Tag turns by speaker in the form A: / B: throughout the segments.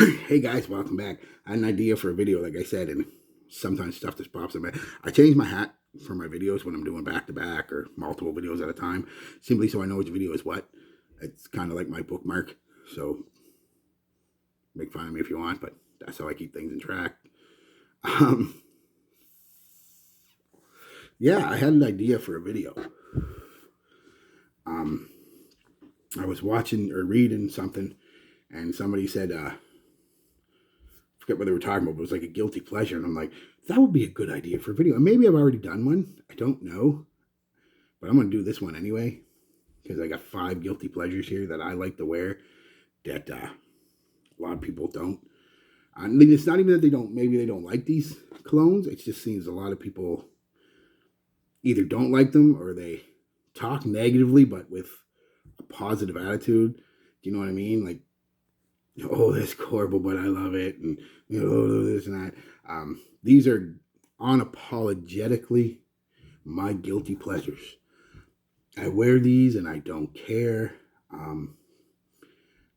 A: Hey guys, welcome back. I had an idea for a video, like I said, and sometimes stuff just pops in my. I change my hat for my videos when I'm doing back to back or multiple videos at a time, simply so I know which video is what. It's kind of like my bookmark, so make fun of me if you want, but that's how I keep things in track. Um, yeah, I had an idea for a video. Um, I was watching or reading something, and somebody said, forget what they were talking about, but it was like a guilty pleasure. And I'm like, that would be a good idea for a video. And maybe I've already done one. I don't know. But I'm going to do this one anyway. Because I got 5 guilty pleasures here that I like to wear that a lot of people don't. I mean, it's not even that they don't, maybe they don't like these colognes. It just seems a lot of people either don't like them or they talk negatively, but with a positive attitude. Do you know what I mean? Like, oh, that's horrible, but I love it, and this and that. These are unapologetically my guilty pleasures. I wear these and I don't care.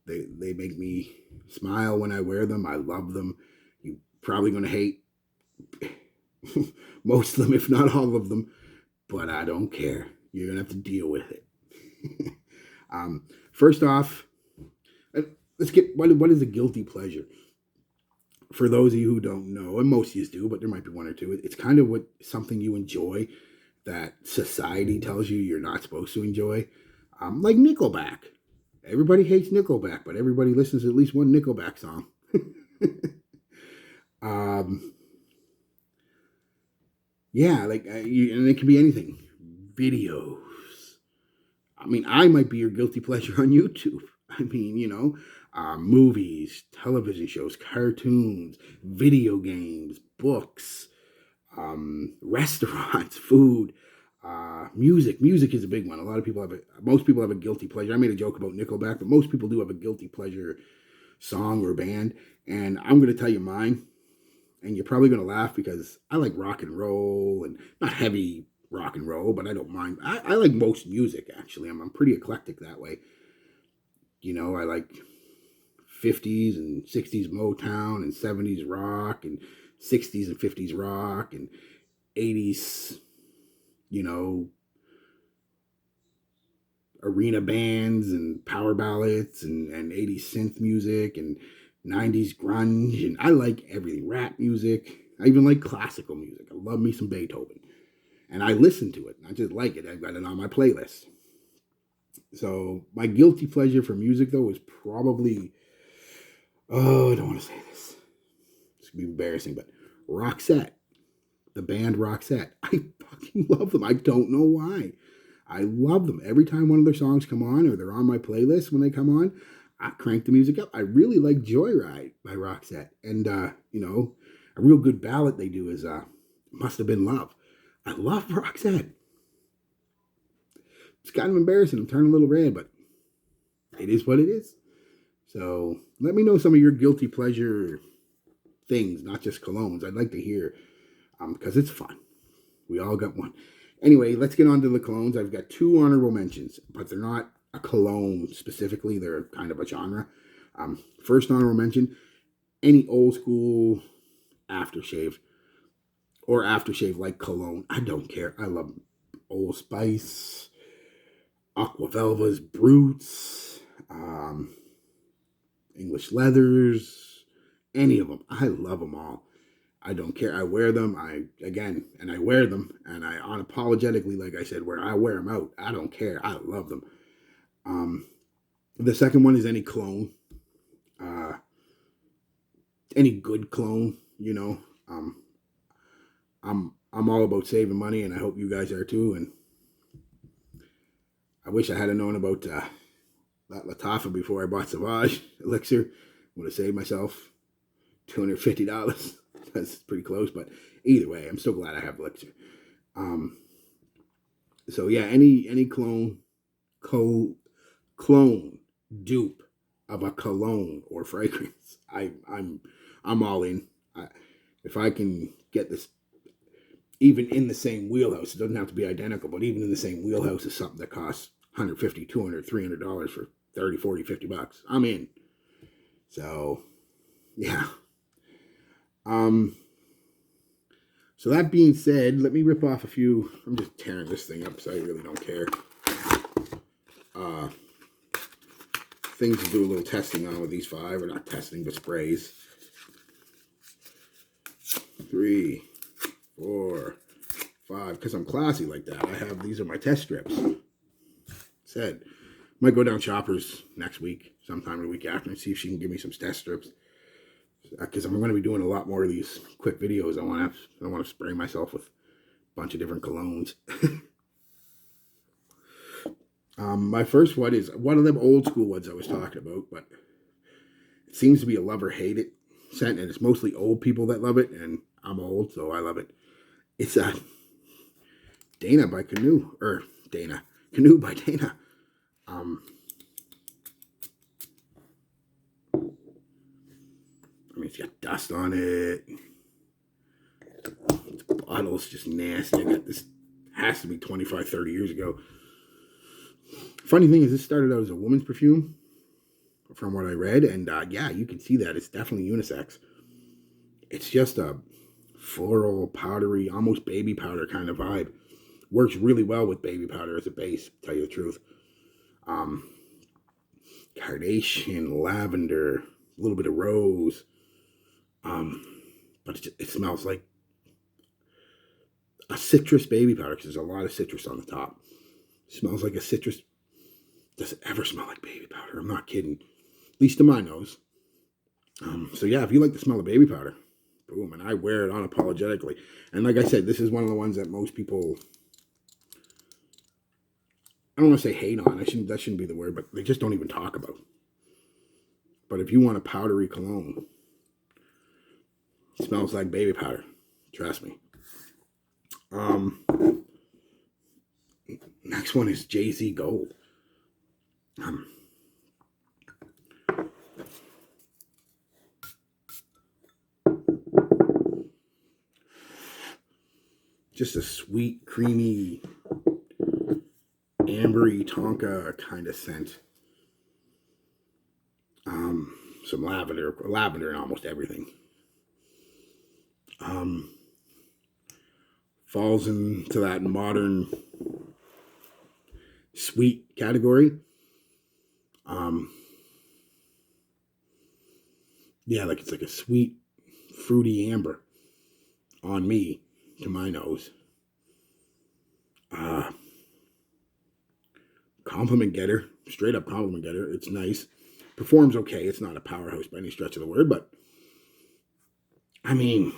A: They make me smile when I wear them. I love them. You're probably going to hate most of them, if not all of them, but I don't care. You're going to have to deal with it. First off, let's get what is a guilty pleasure? For those of you who don't know, and most of you do, but there might be one or two, it's kind of what something you enjoy that society tells you you're not supposed to enjoy. Like Nickelback. Everybody hates Nickelback, but everybody listens to at least one Nickelback song. Yeah, like, and it can be anything. Videos. I mean, I might be your guilty pleasure on YouTube. I mean, movies, television shows, cartoons, video games, books, restaurants, food, music. Music is a big one. A lot of people have most people have a guilty pleasure. I made a joke about Nickelback, but most people do have a guilty pleasure song or band. And I'm going to tell you mine. And you're probably going to laugh because I like rock and roll and not heavy rock and roll, but I don't mind. I like most music, actually. I'm pretty eclectic that way. I like 50s and 60s Motown and 70s rock and 60s and 50s rock and 80s, you know, arena bands and power ballads and 80s synth music and 90s grunge. And I like everything, rap music. I even like classical music. I love me some Beethoven. And I listen to it. I just like it. I've got it on my playlist. So my guilty pleasure for music, though, is probably, oh, I don't want to say this. It's going to be embarrassing, but Roxette, the band Roxette. I fucking love them. I don't know why. I love them. Every time one of their songs come on or they're on my playlist when they come on, I crank the music up. I really like Joyride by Roxette. And, a real good ballad they do is Must Have Been Love. I love Roxette. It's kind of embarrassing. I'm turning a little red, but it is what it is. So let me know some of your guilty pleasure things, not just colognes. I'd like to hear because it's fun. We all got one. Anyway, let's get on to the colognes. I've got 2 honorable mentions, but they're not a cologne specifically. They're kind of a genre. First honorable mention, any old school aftershave or aftershave like cologne. I don't care. I love Old Spice, Aqua Velva's, Brutes, English Leathers, any of them. I love them all. I don't care. I wear them. I wear them, and I unapologetically, like I said, where I wear them out. I don't care. I love them. The second one is any clone, any good clone. I'm all about saving money, and I hope you guys are too. And I wish I had known about that Latafa before I bought Savage Elixir. Would have saved myself $250. That's pretty close, but either way, I'm still glad I have Elixir. So yeah, any clone dupe of a cologne or fragrance, I'm all in. If I can get this even in the same wheelhouse, it doesn't have to be identical, but even in the same wheelhouse is something that costs $150, $200, $300 for $30, $40, $50. I'm in. So Yeah. So that being said, let me rip off a few. I'm just tearing this thing up, so I really don't care. Things to do a little testing on with these 5, or not testing, but sprays. 3, 4, 5. Because I'm classy like that. These are my test strips. Said, might go down Shoppers next week, sometime the week after, and see if she can give me some test strips. Because I'm going to be doing a lot more of these quick videos. I want to spray myself with a bunch of different colognes. My first one is one of them old school ones I was talking about, but it seems to be a love or hate it scent, and it's mostly old people that love it, and I'm old, so I love it. It's Dana by Canoe, or Canoe by Dana. I mean, it's got dust on it. The bottle's just nasty. I got this, has to be 25, 30 years ago. Funny thing is, this started out as a woman's perfume, from what I read, and yeah, you can see that. It's definitely unisex. It's just a floral, powdery, almost baby powder kind of vibe. Works really well with baby powder as a base, to tell you the truth. Carnation, lavender, a little bit of rose. But it smells like a citrus baby powder, because there's a lot of citrus on the top. It smells like a citrus. Does it ever smell like baby powder? I'm not kidding. At least to my nose. So yeah, if you like the smell of baby powder, boom, and I wear it unapologetically. And like I said, this is one of the ones that most people, I don't want to say hate on. That shouldn't be the word, but they just don't even talk about. But if you want a powdery cologne, it smells like baby powder. Trust me. Next one is Jay-Z Gold. Just a sweet, creamy, ambery tonka kind of scent. Some lavender in almost everything. Falls into that modern sweet category. Yeah, like it's like a sweet, fruity amber on me, to my nose. Compliment getter, straight up compliment getter. It's nice. Performs okay. It's not a powerhouse by any stretch of the word, but I mean,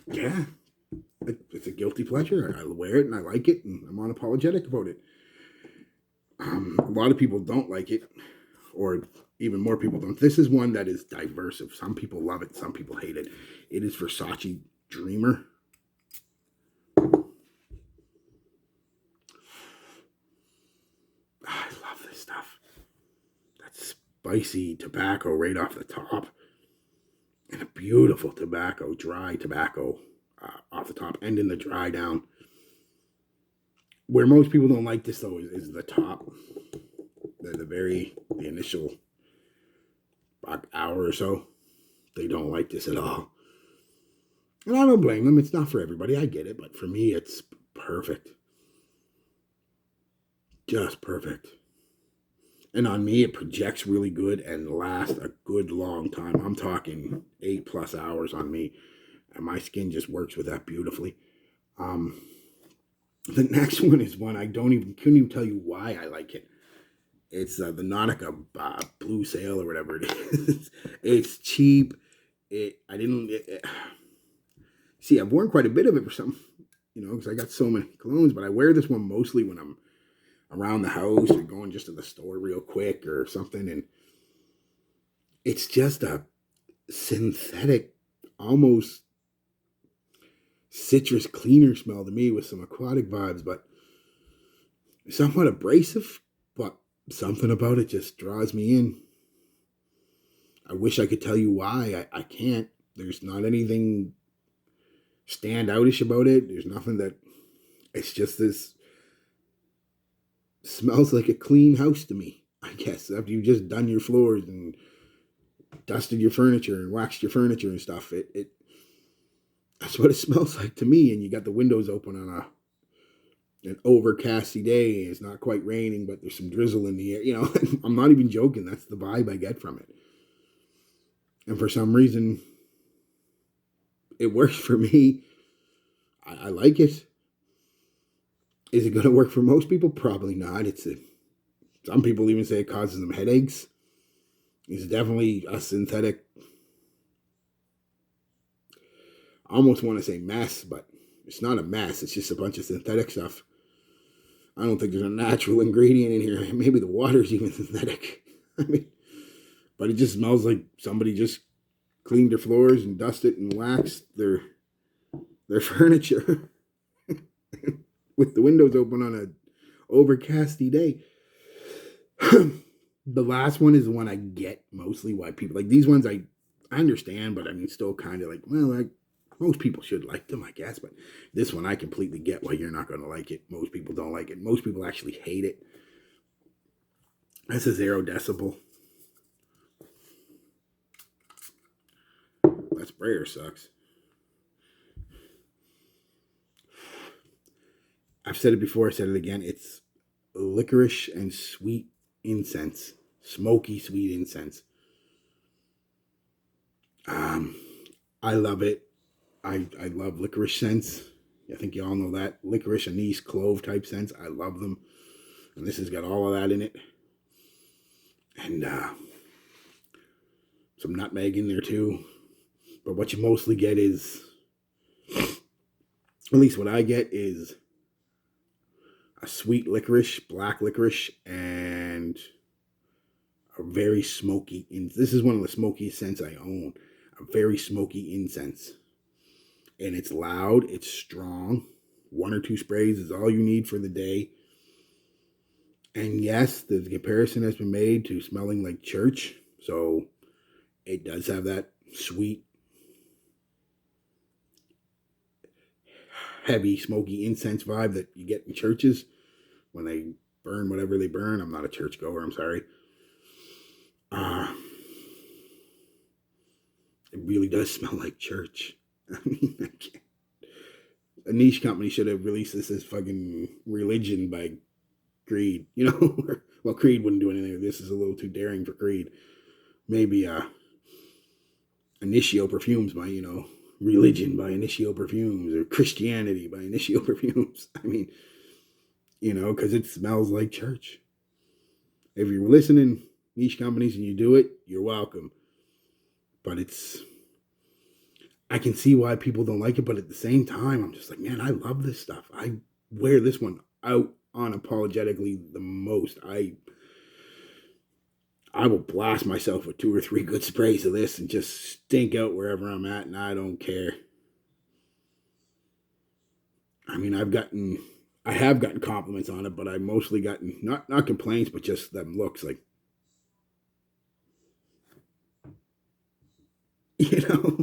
A: yeah, it's a guilty pleasure. I wear it and I like it, and I'm unapologetic about it. A lot of people don't like it, or even more people don't. This is one that is diverse. Some people love it, some people hate it. It is Versace Dreamer. I love this stuff. That spicy tobacco right off the top, and a beautiful tobacco, dry tobacco off the top, and in the dry down. Where most people don't like this though is the top, the initial hour or so. They don't like this at all, and I don't blame them. It's not for everybody. I get it, but for me, it's perfect, just perfect. And on me, it projects really good and lasts a good long time. I'm talking 8+ hours on me, and my skin just works with that beautifully. The next one is one couldn't even tell you why I like it. It's the Nautica Blue Sale or whatever it is. It's cheap. See, I've worn quite a bit of it for some, because I got so many colognes, but I wear this one mostly when I'm around the house or going just to the store real quick or something. And it's just a synthetic, almost citrus cleaner smell to me with some aquatic vibes, but somewhat abrasive, but something about it just draws me in. I wish I could tell you why. I can't. There's not anything standoutish about it. There's nothing that, it's just this smells like a clean house to me, I guess, after you've just done your floors and dusted your furniture and waxed your furniture and stuff. That's what it smells like to me. And you got the windows open on an overcasty day. It's not quite raining, but there's some drizzle in the air. You know, I'm not even joking. That's the vibe I get from it. And for some reason, it works for me. I like it. Is it going to work for most people? Probably not. Some people even say it causes them headaches. It's definitely a synthetic. I almost want to say mess, but it's not a mess. It's just a bunch of synthetic stuff. I don't think there's a natural ingredient in here. Maybe the water's even synthetic. I mean, but it just smells like somebody just cleaned their floors and dusted and waxed their furniture with the windows open on an overcasty day. The last one is the one I get mostly why people like these ones. I understand, but I mean, still kind of like, well, like most people should like them, I guess. But this one, I completely get why you're not going to like it. Most people don't like it. Most people actually hate it. That's a 0 decibel. That sprayer sucks. I've said it before, I said it again. It's licorice and sweet incense. Smoky, sweet incense. I love it. I love licorice scents. I think you all know that. Licorice, anise, clove type scents. I love them. And this has got all of that in it. And some nutmeg in there too. But what you mostly get is, at least what I get is a sweet licorice, black licorice, and a very smoky. This is one of the smokiest scents I own. A very smoky incense. And it's loud, it's strong. 1 or 2 sprays is all you need for the day. And yes, the comparison has been made to smelling like church. So it does have that sweet, heavy, smoky incense vibe that you get in churches when they burn whatever they burn. I'm not a churchgoer, I'm sorry. It really does smell like church. I mean, I can't. A niche company should have released this as fucking Religion by Creed. You know, well, Creed wouldn't do anything. This is a little too daring for Creed. Maybe Initio Perfumes by, Religion by Initio Perfumes, or Christianity by Initio Perfumes. I mean, because it smells like church. If you're listening, niche companies, and you do it, you're welcome. But I can see why people don't like it, but at the same time, I'm just like, man, I love this stuff. I wear this one out unapologetically the most. I will blast myself with 2 or 3 good sprays of this and just stink out wherever I'm at, and I don't care. I mean, I have gotten compliments on it, but I've mostly gotten, not complaints, but just them looks like,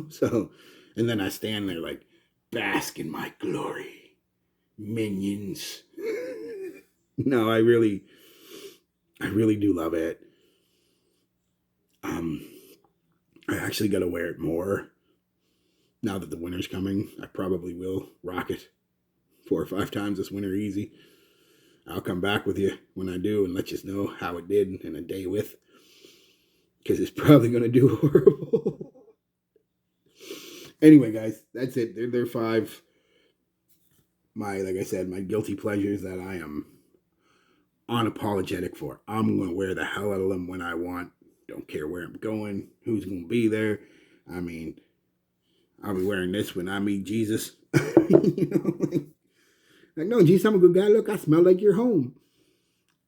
A: so, and then I stand there like, bask in my glory, minions. No, I really do love it. I actually got to wear it more now that the winter's coming. I probably will rock it 4 or 5 times this winter easy. I'll come back with you when I do and let you know how it did in a day with, because it's probably going to do horrible. Anyway, guys, that's it. They're 5, like I said, my guilty pleasures that I am unapologetic for. I'm going to wear the hell out of them when I want. Don't care where I'm going, who's going to be there. I mean, I'll be wearing this when I meet Jesus. Like, no, Jesus, I'm a good guy. Look, I smell like you're home.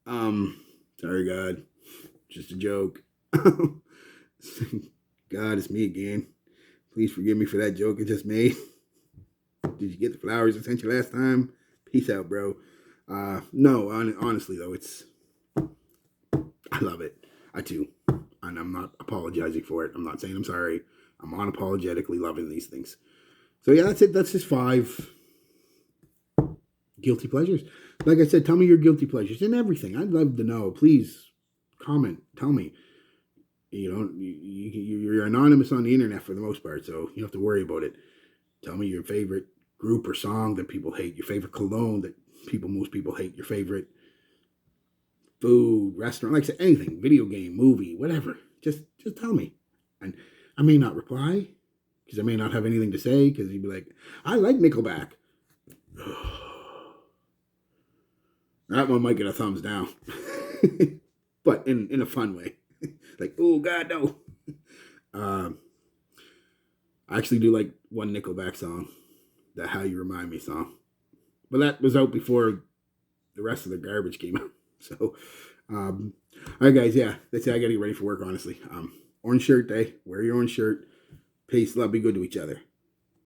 A: Sorry, God. Just a joke. God, it's me again. Please forgive me for that joke I just made. Did you get the flowers I sent you last time? Peace out, bro. No, honestly, though, I love it. I do. And I'm not apologizing for it. I'm not saying I'm sorry. I'm unapologetically loving these things. So yeah, that's it. That's just 5 guilty pleasures. Like I said, tell me your guilty pleasures and everything. I'd love to know. Please comment. Tell me. You know, you're anonymous on the internet for the most part, so you don't have to worry about it. Tell me your favorite group or song that people hate, your favorite cologne that most people hate, your favorite food, restaurant, like I said, anything, video game, movie, whatever. Just tell me. And I may not reply because I may not have anything to say because you'd be like, I like Nickelback. That one might get a thumbs down. But in a fun way. Like, oh God, no. Um, I actually do like one Nickelback song, the How You Remind Me song. But that was out before the rest of the garbage came out. So, all right, guys, yeah, that's it. I got to get ready for work, honestly. Orange shirt day. Wear your orange shirt. Peace, love, be good to each other.